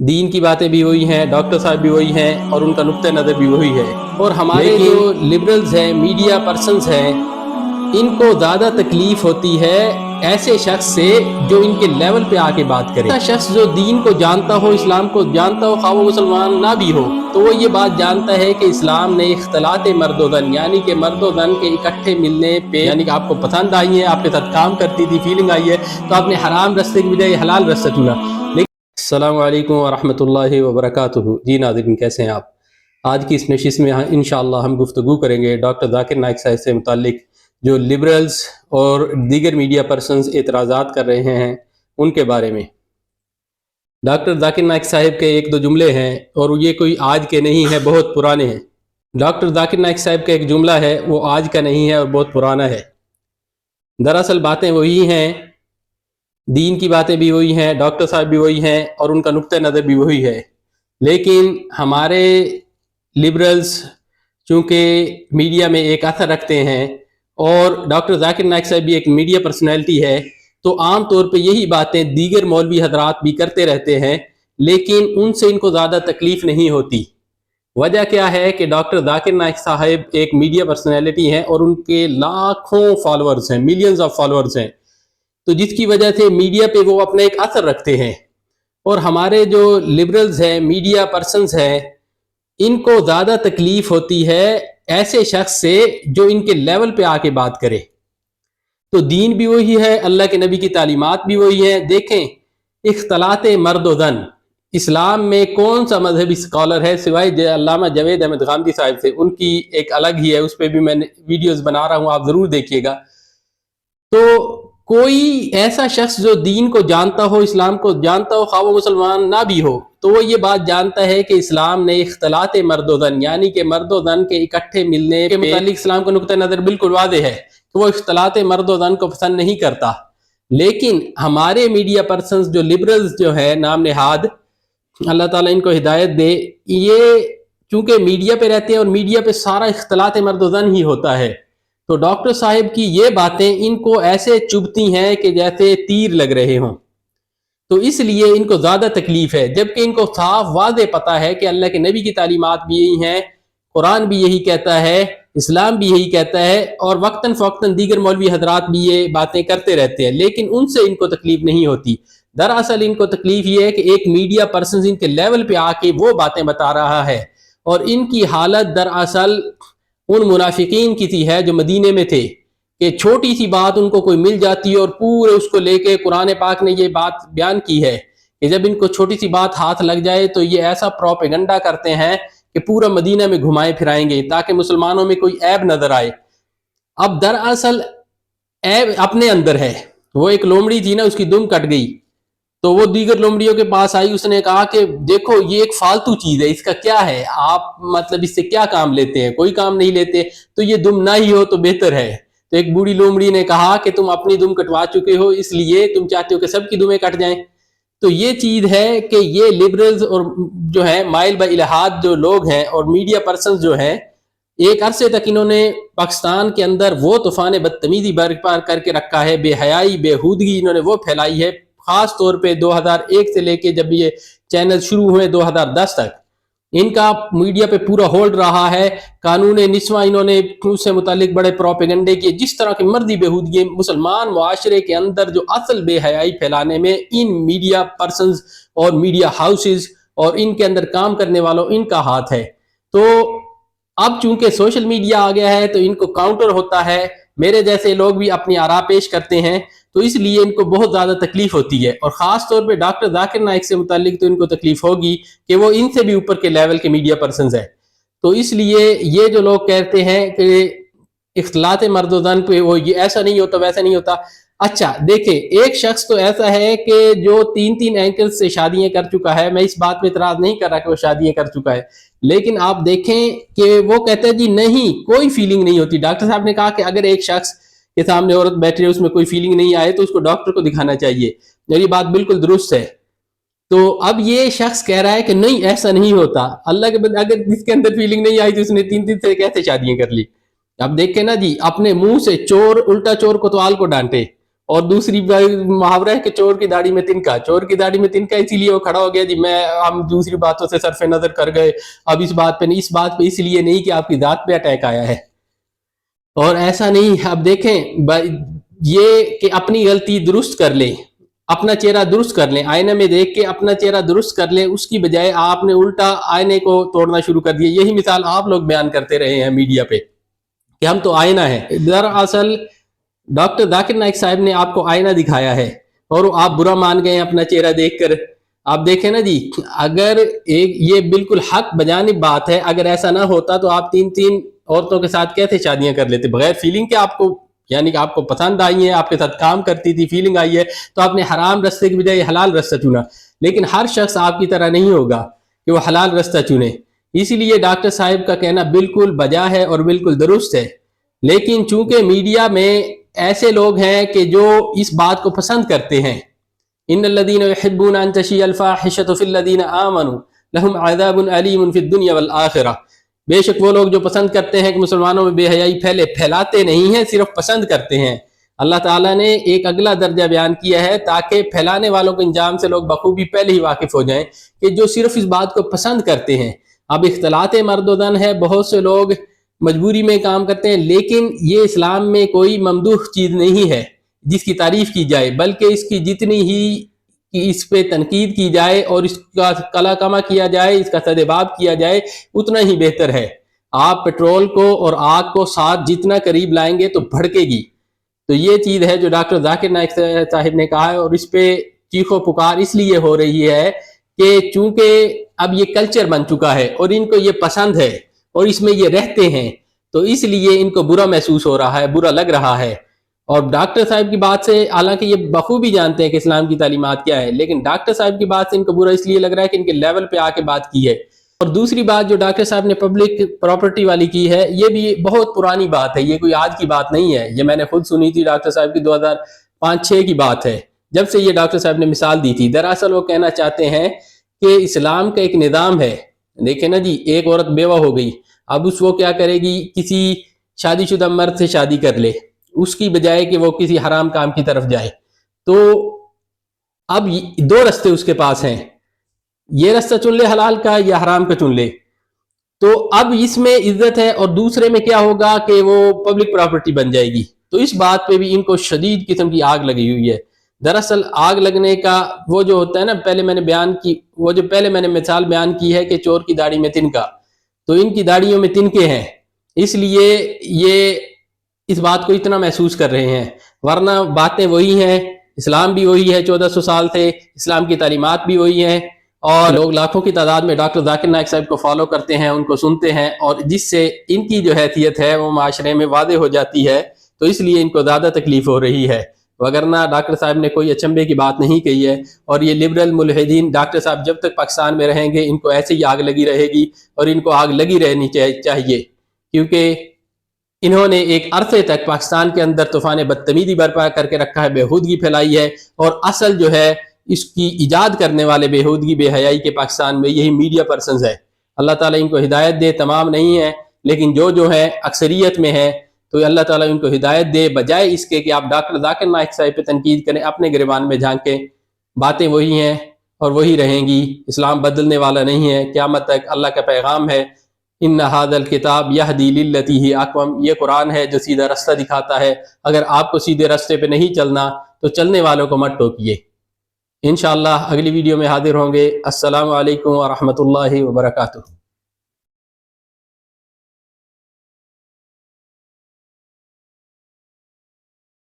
دین کی باتیں بھی وہی ہیں، ڈاکٹر صاحب بھی وہی ہیں اور ان کا نقطہ نظر بھی وہی ہے۔ اور ہمارے جو لبرلز ہیں، میڈیا پرسنز ہیں، ان کو زیادہ تکلیف ہوتی ہے ایسے شخص سے جو ان کے لیول پہ آ کے بات کرے۔ ایسا شخص جو دین کو جانتا ہو، اسلام کو جانتا ہو، خواہ وہ مسلمان نہ بھی ہو، تو وہ یہ بات جانتا ہے کہ اسلام نے اختلاط مرد و زن، یعنی کہ مرد و زن کے اکٹھے ملنے پہ، یعنی کہ آپ کو پسند آئی ہے، آپ کے ساتھ کام کرتی تھی، فیلنگ آئی ہے، تو آپ نے حرام رستے کی بجائے حلال رستہ چنا۔ السلام علیکم ورحمۃ اللہ وبرکاتہ۔ جی ناظرین، کیسے ہیں آپ؟ آج کی اس نشست میں انشاءاللہ ہم گفتگو کریں گے ڈاکٹر ذاکر نائک صاحب سے متعلق جو لبرلز اور دیگر میڈیا پرسنز اعتراضات کر رہے ہیں ان کے بارے میں۔ ڈاکٹر ذاکر نائک صاحب کے ایک دو جملے ہیں اور یہ کوئی آج کے نہیں ہیں، بہت پرانے ہیں۔ ڈاکٹر ذاکر نائک صاحب کا ایک جملہ ہے، وہ آج کا نہیں ہے اور بہت پرانا ہے۔ دراصل باتیں وہی ہیں، دین کی باتیں بھی وہی ہیں، ڈاکٹر صاحب بھی وہی ہیں اور ان کا نقطہ نظر بھی وہی ہے، لیکن ہمارے لبرلز چونکہ میڈیا میں ایک اثر رکھتے ہیں اور ڈاکٹر ذاکر نائک صاحب بھی ایک میڈیا پرسنالٹی ہے، تو عام طور پہ یہی باتیں دیگر مولوی حضرات بھی کرتے رہتے ہیں، لیکن ان سے ان کو زیادہ تکلیف نہیں ہوتی۔ وجہ کیا ہے کہ ڈاکٹر ذاکر نائک صاحب ایک میڈیا پرسنالٹی ہیں اور ان کے لاکھوں فالورز ہیں، ملینز آف فالورز ہیں، تو جس کی وجہ سے میڈیا پہ وہ اپنا ایک اثر رکھتے ہیں۔ اور ہمارے جو لبرلز ہیں، میڈیا پرسنز ہیں، ان کو زیادہ تکلیف ہوتی ہے ایسے شخص سے جو ان کے لیول پہ آ کے بات کرے۔ تو دین بھی وہی ہے، اللہ کے نبی کی تعلیمات بھی وہی ہیں۔ دیکھیں، اختلاط مرد و زن، اسلام میں کون سا مذہبی اسکالر ہے سوائے علامہ جاوید احمد غامدی صاحب سے؟ ان کی ایک الگ ہی ہے، اس پہ بھی میں نے ویڈیوز بنا رہا ہوں، آپ ضرور دیکھیے گا۔ تو کوئی ایسا شخص جو دین کو جانتا ہو، اسلام کو جانتا ہو، خواہ وہ مسلمان نہ بھی ہو، تو وہ یہ بات جانتا ہے کہ اسلام نے اختلاط مرد و زن، یعنی کہ مرد و زن کے اکٹھے ملنے کے متعلق اسلام کا نقطہ نظر بالکل واضح ہے کہ وہ اختلاط مرد و زن کو پسند نہیں کرتا۔ لیکن ہمارے میڈیا پرسنز جو لبرلز جو ہے نام نہاد، اللہ تعالیٰ ان کو ہدایت دے، یہ چونکہ میڈیا پہ رہتے ہیں اور میڈیا پہ سارا اختلاط مرد و زن ہی ہوتا ہے، تو ڈاکٹر صاحب کی یہ باتیں ان کو ایسے چبھتی ہیں کہ جیسے تیر لگ رہے ہوں، تو اس لیے ان کو زیادہ تکلیف ہے، جبکہ ان کو صاف واضح پتہ ہے کہ اللہ کے نبی کی تعلیمات بھی یہی ہیں، قرآن بھی یہی کہتا ہے، اسلام بھی یہی کہتا ہے، اور وقتاً فوقتاً دیگر مولوی حضرات بھی یہ باتیں کرتے رہتے ہیں، لیکن ان سے ان کو تکلیف نہیں ہوتی۔ دراصل ان کو تکلیف یہ ہے کہ ایک میڈیا پرسن ان کے لیول پہ آ کے وہ باتیں بتا رہا ہے، اور ان کی حالت دراصل ان منافقین کی تھی ہے جو مدینے میں تھے، کہ چھوٹی سی بات ان کو کوئی مل جاتی ہے اور پورے اس کو لے کے قرآن پاک نے یہ بات بیان کی ہے کہ جب ان کو چھوٹی سی بات ہاتھ لگ جائے تو یہ ایسا پروپیگنڈا کرتے ہیں کہ پورا مدینہ میں گھمائے پھرائیں گے تاکہ مسلمانوں میں کوئی عیب نظر آئے۔ اب دراصل عیب اپنے اندر ہے۔ وہ ایک لومڑی تھی نا، اس کی دم کٹ گئی، تو وہ دیگر لومڑیوں کے پاس آئی، اس نے کہا کہ دیکھو یہ ایک فالتو چیز ہے، اس کا کیا ہے، آپ مطلب اس سے کیا کام لیتے ہیں؟ کوئی کام نہیں لیتے، تو یہ دم نہ ہی ہو تو بہتر ہے۔ تو ایک بوڑھی لومڑی نے کہا کہ تم اپنی دم کٹوا چکے ہو، اس لیے تم چاہتے ہو کہ سب کی دمیں کٹ جائیں۔ تو یہ چیز ہے کہ یہ لبرلز اور جو ہے مائل با الہاد جو لوگ ہیں اور میڈیا پرسنز جو ہیں، ایک عرصے تک انہوں نے پاکستان کے اندر وہ طوفان بدتمیزی برپا کر کے رکھا ہے، بے حیائی، بے ہودگی انہوں نے وہ پھیلائی ہے، خاص طور پہ 2001 سے لے کے جب یہ چینل شروع ہوئے 2010 تک ان کا میڈیا پہ پورا ہولڈ رہا ہے۔ قانون نسواں انہوں نے اس سے متعلق بڑے پروپیگنڈے کیے، جس طرح کی مرضی بےہودگی مسلمان معاشرے کے اندر جو اصل بے حیائی پھیلانے میں ان میڈیا پرسنز اور میڈیا ہاؤسز اور ان کے اندر کام کرنے والوں ان کا ہاتھ ہے۔ تو اب چونکہ سوشل میڈیا آ گیا ہے تو ان کو کاؤنٹر ہوتا ہے، میرے جیسے لوگ بھی اپنی آراء پیش کرتے ہیں، تو اس لیے ان کو بہت زیادہ تکلیف ہوتی ہے، اور خاص طور پہ ڈاکٹر ذاکر نائک سے متعلق تو ان کو تکلیف ہوگی کہ وہ ان سے بھی اوپر کے لیول کے میڈیا پرسنز ہیں۔ تو اس لیے یہ جو لوگ کہتے ہیں کہ اختلاط مرد و زن پہ وہ یہ ایسا نہیں ہوتا ویسا نہیں ہوتا، اچھا دیکھیں ایک شخص تو ایسا ہے کہ جو 3 اینکر سے شادیاں کر چکا ہے، میں اس بات پہ اعتراض نہیں کر رہا کہ وہ شادیاں کر چکا ہے، لیکن آپ دیکھیں کہ وہ کہتے ہیں جی نہیں کوئی فیلنگ نہیں ہوتی۔ ڈاکٹر صاحب نے کہا کہ اگر ایک شخص کے سامنے عورت بیٹھے اس میں کوئی فیلنگ نہیں آئے تو اس کو ڈاکٹر کو دکھانا چاہیے، میری بات بالکل درست ہے۔ تو اب یہ شخص کہہ رہا ہے کہ نہیں ایسا نہیں ہوتا، اللہ کے بندے اگر جس کے اندر فیلنگ نہیں آئی تو اس نے 3 سے کیسے شادیاں کر لی؟ اب دیکھیں نا جی، اپنے منہ سے چور الٹا چور کوتوال کو ڈانٹے اور دوسری محاورہ ہے کہ چور کی داڑھی میں تنکا، چور کی داڑھی میں تنکا اسی لیے وہ کھڑا ہو گیا جی ہم دوسری باتوں سے صرف نظر کر گئے، اب اس بات پہ اس لیے نہیں کہ آپ کی ذات پہ اٹیک آیا ہے۔ اور ایسا نہیں، اب دیکھیں یہ کہ اپنی غلطی درست کر لیں، اپنا چہرہ درست کر لیں، آئینہ میں دیکھ کے اپنا چہرہ درست کر لیں، اس کی بجائے آپ نے الٹا آئینے کو توڑنا شروع کر دیا۔ یہی مثال آپ لوگ بیان کرتے رہے ہیں میڈیا پہ کہ ہم تو آئینہ ہیں، دراصل ڈاکٹر ذاکر نائک صاحب نے آپ کو آئینہ دکھایا ہے اور آپ برا مان گئے اپنا چہرہ دیکھ کر۔ آپ دیکھیں نا جی، اگر یہ بالکل حق بجانب بات ہے، اگر ایسا نہ ہوتا تو آپ تین عورتوں کے ساتھ کیسے شادیاں کر لیتے بغیر فیلنگ کے؟ آپ کو یعنی کہ آپ کو پسند آئی ہے، آپ کے ساتھ کام کرتی تھی، فیلنگ آئی ہے، تو آپ نے حرام رستے کی بجائے حلال رستہ چنا۔ لیکن ہر شخص آپ کی طرح نہیں ہوگا کہ وہ حلال رستہ چنے، اسی لیے ڈاکٹر صاحب کا کہنا بالکل بجا ہے اور بالکل درست ہے۔ لیکن چونکہ میڈیا میں ایسے لوگ ہیں کہ جو اس بات کو پسند کرتے ہیں، ان الذين يحبون ان تشيع الفاحشة في الذين آمنوا لهم عذاب أليم في الدنيا والآخرة، بے شک وہ لوگ جو پسند کرتے ہیں کہ مسلمانوں میں بے حیائی پھیلاتے نہیں ہیں، صرف پسند کرتے ہیں۔ اللہ تعالیٰ نے ایک اگلا درجہ بیان کیا ہے تاکہ پھیلانے والوں کے انجام سے لوگ بخوبی پہلے ہی واقف ہو جائیں کہ جو صرف اس بات کو پسند کرتے ہیں۔ اب اختلاط مرد و زن ہے، بہت سے لوگ مجبوری میں کام کرتے ہیں، لیکن یہ اسلام میں کوئی ممدوح چیز نہیں ہے جس کی تعریف کی جائے، بلکہ اس کی جتنی ہی اس پہ تنقید کی جائے اور اس کا کلا کما کیا جائے، اس کا سدباب کیا جائے، اتنا ہی بہتر ہے۔ آپ پٹرول کو اور آگ کو ساتھ جتنا قریب لائیں گے تو بھڑکے گی۔ تو یہ چیز ہے جو ڈاکٹر ذاکر نائک صاحب نے کہا ہے، اور اس پہ چیخ و پکار اس لیے ہو رہی ہے کہ چونکہ اب یہ کلچر بن چکا ہے اور ان کو یہ پسند ہے اور اس میں یہ رہتے ہیں، تو اس لیے ان کو برا محسوس ہو رہا ہے، برا لگ رہا ہے۔ اور ڈاکٹر صاحب کی بات سے، حالانکہ یہ بخوبی جانتے ہیں کہ اسلام کی تعلیمات کیا ہے، لیکن ڈاکٹر صاحب کی بات سے ان کو برا اس لیے لگ رہا ہے کہ ان کے لیول پہ آ کے بات کی ہے۔ اور دوسری بات جو ڈاکٹر صاحب نے پبلک پراپرٹی والی کی ہے، یہ بھی بہت پرانی بات ہے، یہ کوئی آج کی بات نہیں ہے، یہ میں نے خود سنی تھی ڈاکٹر صاحب کی 2005-06 کی بات ہے، جب سے یہ ڈاکٹر صاحب نے مثال دی تھی۔ دراصل وہ کہنا چاہتے ہیں کہ اسلام کا ایک نظام ہے، دیکھیں نا جی، ایک عورت بیوہ ہو گئی، اب وہ کیا کرے گی؟ کسی شادی شدہ مرد سے شادی کر لے، اس کی بجائے کہ وہ کسی حرام کام کی طرف جائے۔ تو اب دو رستے اس کے پاس ہیں، یہ رستہ چن لے حلال کا یا حرام کا چن لے۔ تو اب اس میں عزت ہے، اور دوسرے میں کیا ہوگا کہ وہ پبلک پراپرٹی بن جائے گی۔ تو اس بات پہ بھی ان کو شدید قسم کی آگ لگی ہوئی ہے۔ دراصل آگ لگنے کا وہ جو ہوتا ہے نا، پہلے میں نے مثال بیان کی ہے کہ چور کی داڑھی میں تنکا، تو ان کی داڑھیوں میں تنکے ہیں، اس لیے یہ اس بات کو اتنا محسوس کر رہے ہیں، ورنہ باتیں وہی ہیں، اسلام بھی وہی ہے، 1400 سال سے اسلام کی تعلیمات بھی وہی ہیں، اور لوگ لاکھوں کی تعداد میں ڈاکٹر ذاکر نائک صاحب کو فالو کرتے ہیں، ان کو سنتے ہیں، اور جس سے ان کی جو حیثیت ہے وہ معاشرے میں واضح ہو جاتی ہے، تو اس لیے ان کو زیادہ تکلیف ہو رہی ہے۔ وگرنہ ڈاکٹر صاحب نے کوئی اچنبے کی بات نہیں کہی ہے، اور یہ لبرل ملحدین ڈاکٹر صاحب جب تک پاکستان میں رہیں گے ان کو ایسے ہی آگ لگی رہے گی، اور ان کو آگ لگی رہنی چاہیے، کیونکہ انہوں نے ایک عرصے تک پاکستان کے اندر طوفان بدتمیزی برپا کر کے رکھا ہے، بےہودگی پھیلائی ہے، اور اصل جو ہے اس کی ایجاد کرنے والے بےہودگی بے حیائی کے پاکستان میں یہی میڈیا پرسنز ہے۔ اللہ تعالیٰ ان کو ہدایت دے، تمام نہیں ہے لیکن جو ہے اکثریت میں ہے، تو اللہ تعالیٰ ان کو ہدایت دے، بجائے اس کے کہ آپ ڈاکٹر ذاکر نائک صاحب پہ تنقید کریں، اپنے گریبان میں جھانکیں۔ باتیں وہی ہیں اور وہی رہیں گی، اسلام بدلنے والا نہیں ہے، قیامت تک اللہ کا پیغام ہے، ان ھذا الکتاب یہدی للتی ہی اقوم، یہ قرآن ہے جو سیدھا رستہ دکھاتا ہے۔ اگر آپ کو سیدھے رستے پہ نہیں چلنا تو چلنے والوں کو مت ٹوکیے۔ انشاءاللہ اگلی ویڈیو میں حاضر ہوں گے۔ السلام علیکم ورحمۃ اللہ وبرکاتہ۔